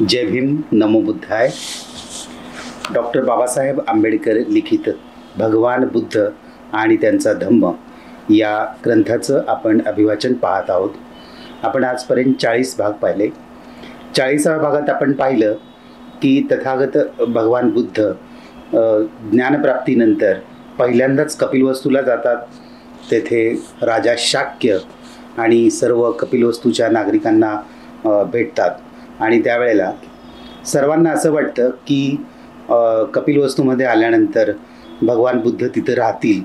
जय भीम, नमो बुद्धाय. Doctor Babasaheb Ambedkar लिखित भगवान बुद्ध आणि त्यांचा धम्म या ग्रंथाचं आपण अभिवाचन पाहत आहोत. आपण आजपर्यंत 40 भाग पाहिले. 40व्या भागात आपण पाहिलं की तथागत भगवान बुद्ध ज्ञानप्राप्तीनंतर पहिल्यांदाच कपिलवस्तूला जातात. तेथे राजा शाक्य आणि सर्व कपिलवस्तूच्या नागरिकांना भेटतात आणि त्यावेळेला सर्वांना असं वाटतं की कपिलवस्तूमध्ये आल्यानंतर भगवान बुद्ध तिथं राहतील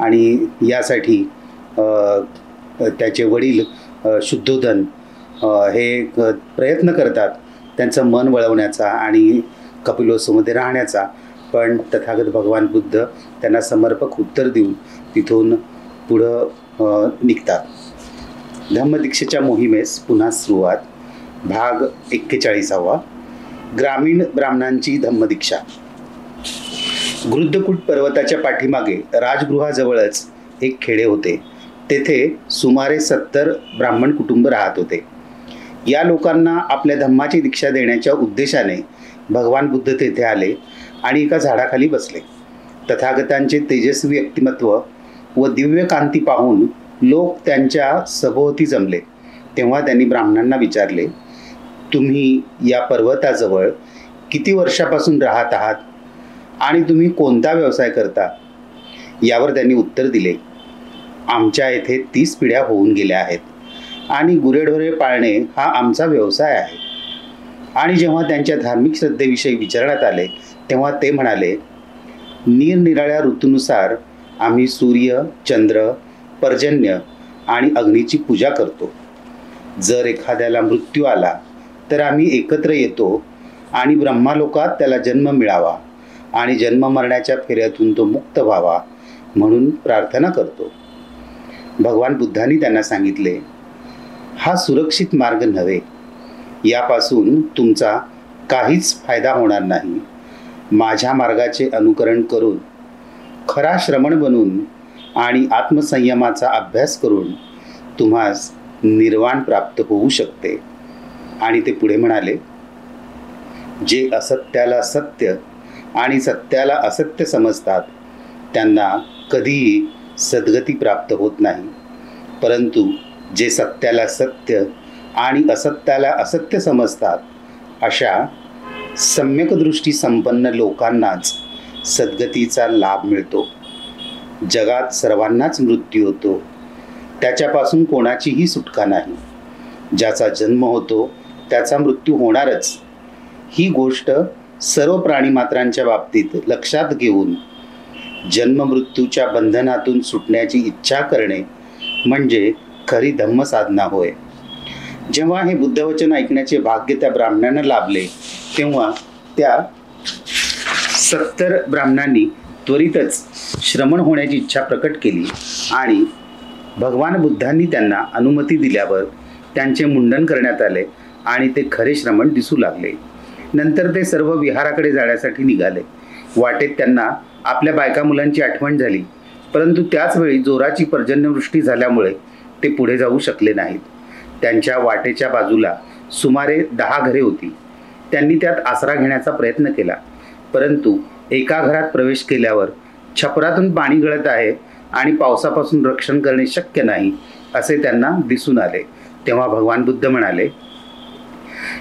आणि यासाठी त्याचे वडील शुद्धोधन हे प्रयत्न करतात त्यांचं मन वळवण्याचा आणि कपिलवस्तूमध्ये राहण्याचा. पण तथागत भगवान बुद्ध त्यांना समर्पक उत्तर देऊन तिथून पुढं निघतात. धम्मदीक्षेच्या मोहिमेस पुन्हा सुरुवात. भाग 41. ग्रामीण ब्राह्मणांची धम्मदीक्षा. गृद्धकूट पर्वताच्या पाठीमागे राजगृहाजवळच एक खेडे होते. तेथे सुमारे 70 ब्राह्मण कुटुंब राहत होते. या लोकांना आपल्या धम्माची दीक्षा देण्याच्या उद्देशाने भगवान बुद्ध तेथे आले आणि एका झाडाखाली बसले. तथागतांचे तेजस्वी व्यक्तिमत्व व दिव्य कांती पाहून लोक त्यांच्या सभोवती जमले. तेव्हा त्यांनी ब्राह्मणांना विचारले, तुम्ही या पर्वताजवळ किती वर्षापासून राहत आहात आणि तुम्ही कोणता व्यवसाय करता? यावर त्यांनी उत्तर दिले, आमच्या येथे 30 पिढ्या होऊन गेल्या आहेत आणि गुरेढोरे पाळणे हा आमचा व्यवसाय आहे. आणि जेव्हा त्यांच्या धार्मिक श्रद्धेविषयी विचारण्यात आले तेव्हा ते म्हणाले, निरनिराळ्या ऋतूनुसार आम्ही सूर्य, चंद्र, पर्जन्य आणि अग्नीची पूजा करतो. जर एखाद्याला मृत्यू आला तर आम्ही एकत्र येतो आणि ब्रह्मालोकात त्याला जन्म मिळावा आणि जन्म मरण्याच्या फेऱ्यातून तो मुक्त व्हावा म्हणून प्रार्थना करतो. भगवान बुद्धांनी त्यांना सांगितले, हा सुरक्षित मार्ग नव्हे. यापासून तुमचा काहीच फायदा होणार नाही. माझ्या मार्गाचे अनुकरण करून, खरा श्रमण बनून आणि आत्मसंयमाचा अभ्यास करून तुम्हास निर्वाण प्राप्त होऊ शकते. आणि ते पुढे म्हणाले, जे असत्याला सत्य आणि सत्याला असत्य समजतात त्यांना कधीही सद्गती प्राप्त होत नाही. परंतु जे सत्याला सत्य आणि असत्याला असत्य समजतात अशा सम्यक दृष्टी संपन्न लोकांनाच सद्गतीचा लाभ मिळतो. जगात सर्वांनाच मृत्यू होतो, त्याच्यापासून कोणाचीही सुटका नाही. ज्याचा जन्म होतो त्याचा मृत्यू होणारच. ही गोष्ट सर्व प्राणीमात्रांच्या बाबतीत लक्षात घेऊन जन्ममृत्यूच्या बंधनातून सुटण्याची इच्छा करणे म्हणजे खरी धम्मसाधना होय. जेव्हा हे बुद्धवचन ऐकण्याचे भाग्य त्या ब्राह्मणांना लाभले तेव्हा त्या 70 ब्राह्मणांनी त्वरितच श्रमण होण्याची इच्छा प्रकट केली आणि भगवान बुद्धांनी त्यांना अनुमती दिल्यावर त्यांचे मुंडन करण्यात आले आणि ते खरे श्रमण दिसू लागले. नंतर ते सर्व विहाराकडे जाण्यासाठी निघाले. वाटेत त्यांना आपल्या बायका मुलांची आठवण झाली, परंतु त्याच वेळी जोराची पर्जन्यवृष्टी झाल्यामुळे ते पुढे जाऊ शकले नाहीत. त्यांच्या वाटेच्या बाजूला सुमारे 10 घरे होती. त्यांनी त्यात आसरा घेण्याचा प्रयत्न केला, परंतु एका घरात प्रवेश केल्यावर छपरातून पाणी गळत आहे आणि पावसापासून रक्षण करणे शक्य नाही असे त्यांना दिसून आले. तेव्हा भगवान बुद्ध म्हणाले,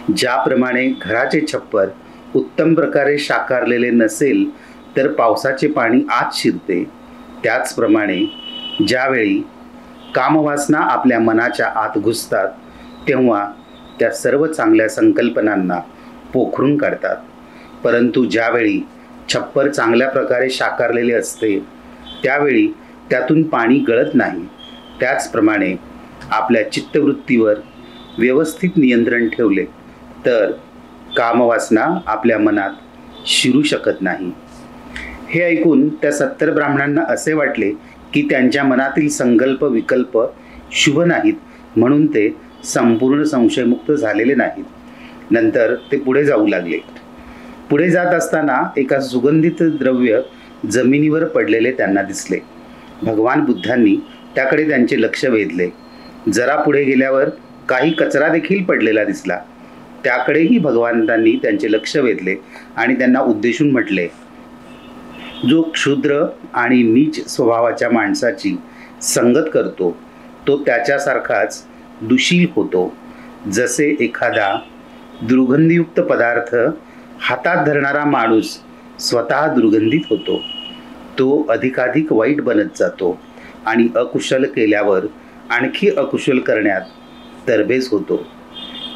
ज्याप्रमाणे घराचे छप्पर उत्तम प्रकारे साकारलेले नसेल तर पावसाचे पाणी आत शिरते, त्याचप्रमाणे ज्यावेळी कामवासना आपल्या मनाच्या आत घुसतात तेव्हा त्या सर्व चांगल्या संकल्पनांना पोखरून काढतात. परंतु ज्यावेळी छप्पर चांगल्या प्रकारे साकारलेले असते त्यावेळी त्यातून पाणी गळत नाही. त्याचप्रमाणे आपल्या चित्तवृत्तीवर व्यवस्थित नियंत्रण ठेवले तर कामवासना आपल्या मनात शिरू शकत नाही. हे ऐकून त्या 70 ब्राह्मणांना असे वाटले की त्यांच्या मनातील संकल्प विकल्प शुभ नाहीत, म्हणून ते संपूर्ण संशयमुक्त झालेले नाहीत. नंतर ते पुढे जाऊ लागले. पुढे जात असताना एका सुगंधित द्रव्य जमिनीवर पडलेले त्यांना दिसले. भगवान बुद्धांनी त्याकडे त्यांचे लक्ष वेधले. जरा पुढे गेल्यावर काही कचरा देखील पडलेला दिसला. त्याकडेही भगवंतांनी त्यांचे लक्ष वेधले आणि त्यांना उद्देशून म्हटले, जो क्षुद्र आणि नीच स्वभावाच्या माणसाची संगत करतो तो त्याच्यासारखाच दुशील होतो. जसे एखादा दुर्गंधीयुक्त पदार्थ हातात धरणारा माणूस स्वतः दुर्गंधित होतो, तो अधिकाधिक वाईट बनत जातो आणि अकुशल केल्यावर आणखी अकुशल करण्यात तरबेज होतो.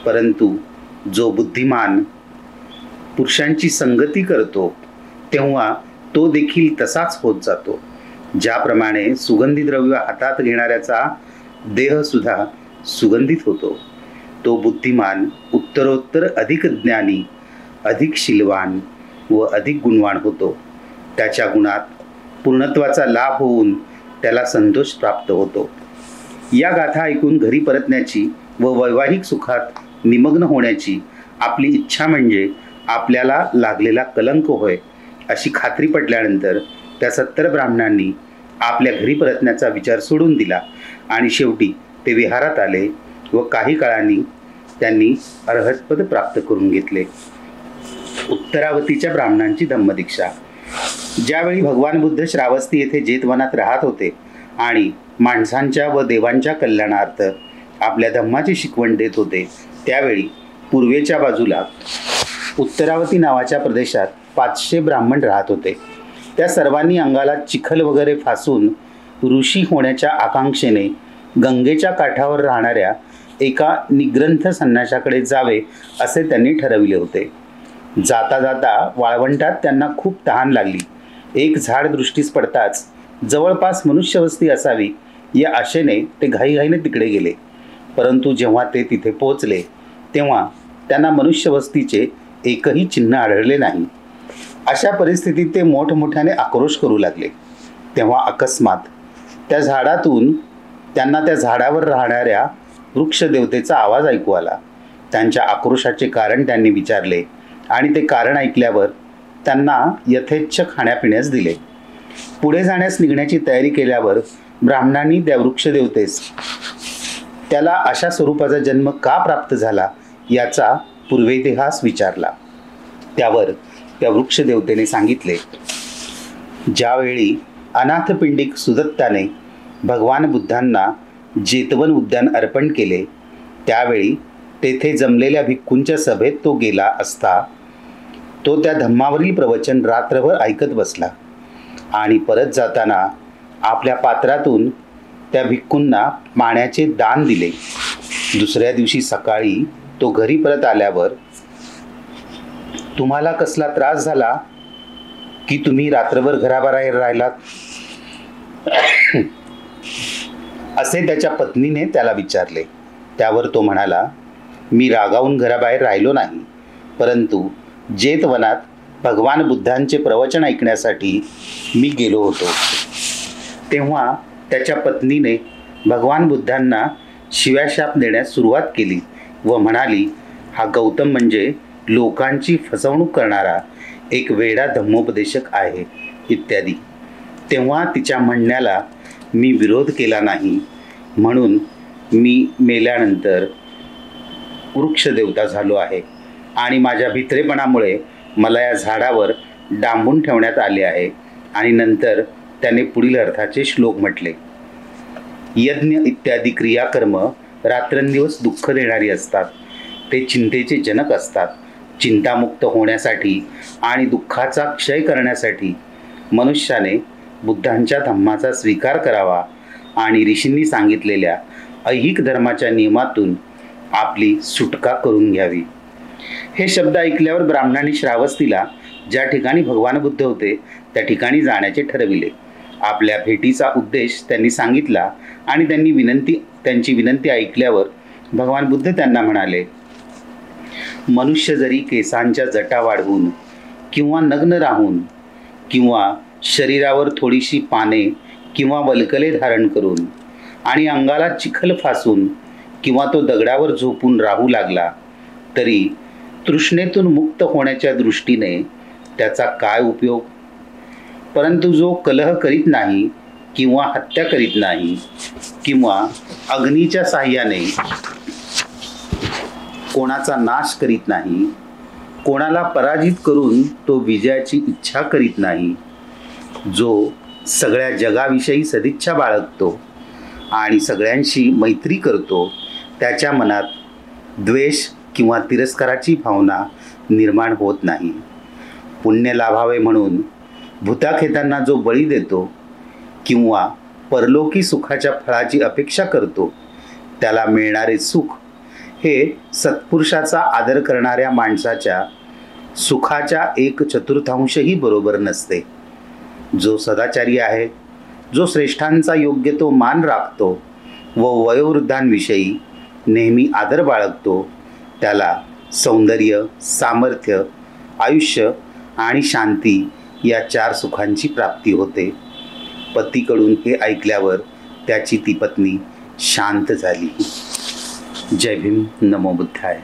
परंतु जो बुद्धिमान पुरुषांची संगती करतो तेव्हा तो देखील तसाच होत जातो. ज्याप्रमाणे सुगंधी द्रव्य हातात घेणाऱ्याचा देह सुद्धा सुगंधित होतो, तो बुद्धिमान उत्तरोत्तर अधिक ज्ञानी, अधिक शीलवान व अधिक गुणवान होतो. त्याच्या गुणात पूर्णत्वाचा लाभ होऊन त्याला संतोष प्राप्त होतो. या गाथा ऐकून घरी परतण्याची व वैवाहिक सुखात निमग्न होण्याची आपली इच्छा म्हणजे आपल्याला लागलेला कलंक होय अशी खात्री पटल्यानंतर त्या 70 ब्राह्मणांनी आपल्या घरी परतण्याचा विचार सोडून दिला आणि शेवटी ते विहारात आले व काही काळाने त्यांनी अर्हतपद प्राप्त करून घेतले. उत्तरावतीच्या ब्राह्मणांची धम्मदीक्षा. ज्यावेळी भगवान बुद्ध श्रावस्ती येथे जेतवनात राहत होते आणि माणसांच्या व देवांच्या कल्याणार्थ आपल्या धम्माची शिकवण देत होते, त्यावेळी पूर्वेच्या बाजूला उत्तरावती नावाच्या प्रदेशात 500 ब्राह्मण राहत होते. त्या सर्वांनी अंगाला चिखल वगैरे फासून ऋषी होण्याच्या आकांक्षेने गंगेच्या काठावर राहणाऱ्या एका निग्रंथ संन्याशाकडे जावे असे त्यांनी ठरविले होते. जाता जाता वाळवंटात त्यांना खूप तहान लागली. एक झाड दृष्टीस पडताच जवळपास मनुष्यवस्ती असावी या आशेने ते घाईघाईने तिकडे गेले. परंतु जेव्हा ते तिथे पोहोचले तेव्हा त्यांना मनुष्यवस्तीचे एकही चिन्ह आढळले नाही. अशा परिस्थितीत ते मोठमोठ्याने आक्रोश करू लागले. तेव्हा अकस्मात त्या झाडातून त्यांना त्या झाडावर राहणाऱ्या वृक्षदेवतेचा आवाज ऐकू आला. त्यांच्या आक्रोशाचे कारण त्यांनी विचारले आणि ते कारण ऐकल्यावर त्यांना यथेच्छ खाण्यापिण्यास दिले. पुढे जाण्यास निघण्याची तयारी केल्यावर ब्राह्मणांनी त्या वृक्षदेवतेस त्याला अशा स्वरूपाचा जन्म का प्राप्त झाला याचा पूर्वेतिहास विचारला. त्यावर त्या वृक्षदेवतेने सांगितले, ज्यावेळी अनाथपिंडिक सुदत्ताने भगवान बुद्धांना जेतवन उद्यान अर्पण केले त्यावेळी तेथे जमलेल्या भिक्खूंच्या सभेत तो गेला असता तो त्या धम्मावरील प्रवचन रात्रभर ऐकत बसला आणि परत जाताना आपल्या पात्रातून त्या भिक्खूंना पाण्याचे दान दिले. दुसऱ्या दिवशी सकाळी तो घरी परत आल्यावर, तुम्हाला कसला त्रास झाला की तुम्ही रात्रभर घराबाहेर राहिलात असे त्याच्या पत्नीने त्याला विचारले. त्यावर तो म्हणाला, मी रागावून घराबाहेर राहिलो नाही, परंतु जेतवनात भगवान बुद्धांचे प्रवचन ऐकण्यासाठी मी गेलो होतो. तेव्हा त्याच्या पत्नीने भगवान बुद्धांना शिव्याशाप देण्यास सुरुवात केली व म्हणाली, हा गौतम म्हणजे लोकांची फसवणूक करणारा एक वेडा धम्मोपदेशक आहे इत्यादी. तेव्हा तिच्या म्हणण्याला मी विरोध केला नाही, म्हणून मी मेल्यानंतर वृक्षदेवता झालो आहे आणि माझ्या भित्रेपणामुळे मला या झाडावर डांबून ठेवण्यात आले आहे. आणि नंतर त्याने पुढील अर्थाचे श्लोक म्हटले. यज्ञ इत्यादी क्रियाकर्म रात्रंदिवस दुःख देणारी असतात. ते चिंतेचे जनक असतात. चिंतामुक्त होण्यासाठी आणि दुःखाचा क्षय करण्यासाठी मनुष्याने बुद्धांच्या धम्माचा स्वीकार करावा आणि ऋषींनी सांगितलेल्या ऐहिक धर्माच्या नियमातून आपली सुटका करून घ्यावी. हे शब्द ऐकल्यावर ब्राह्मणांनी श्रावस्तीला, ज्या ठिकाणी भगवान बुद्ध होते त्या ठिकाणी जाण्याचे ठरविले. आपल्या भेटीचा उद्देश त्यांनी सांगितला आणि त्यांची विनंती ऐकल्यावर भगवान बुद्ध त्यांना म्हणाले, मनुष्य जरी केसांच्या जटा वाढवून किंवा नग्न राहून किंवा शरीरावर थोडीशी पाने किंवा वल्कले धारण करून आणि अंगाला चिखल फासून किंवा तो दगडावर झोपून राहू लागला तरी तृष्णेतून मुक्त होण्याच्या दृष्टीने त्याचा काय उपयोग. परंतु जो कलह करीत नाही किंवा हत्या करीत नाही किंवा अग्नीच्या साह्याने कोणाचा नाश करीत नाही, कोणाला पराजित करून तो विजयाची इच्छा करीत नाही, जो सगळ्या जगाविषयी सदिच्छा बाळगतो आणि सगळ्यांशी मैत्री करतो, त्याच्या मनात द्वेष किंवा तिरस्काराची भावना निर्माण होत नाही. पुण्य लाभावे म्हणून भूताखेतांना जो बळी देतो किंवा परलोकी सुखाच्या फळाची अपेक्षा करतो, त्याला मिळणारे सुख हे सत्पुरुषाचा आदर करणाऱ्या माणसाच्या सुखाच्या 1/4ही बरोबर नसते. जो सदाचारी आहे, जो श्रेष्ठांचा योग्य तो मान राखतो व वयोवृद्धांविषयी नेहमी आदर बाळगतो, त्याला सौंदर्य, सामर्थ्य, आयुष्य आणि शांती या 4 सुखांची प्राप्ती होते. पतीकडून हे ऐकल्यावर त्याची ती पत्नी शांत झाली. जय भीम. नमो बुद्धाय.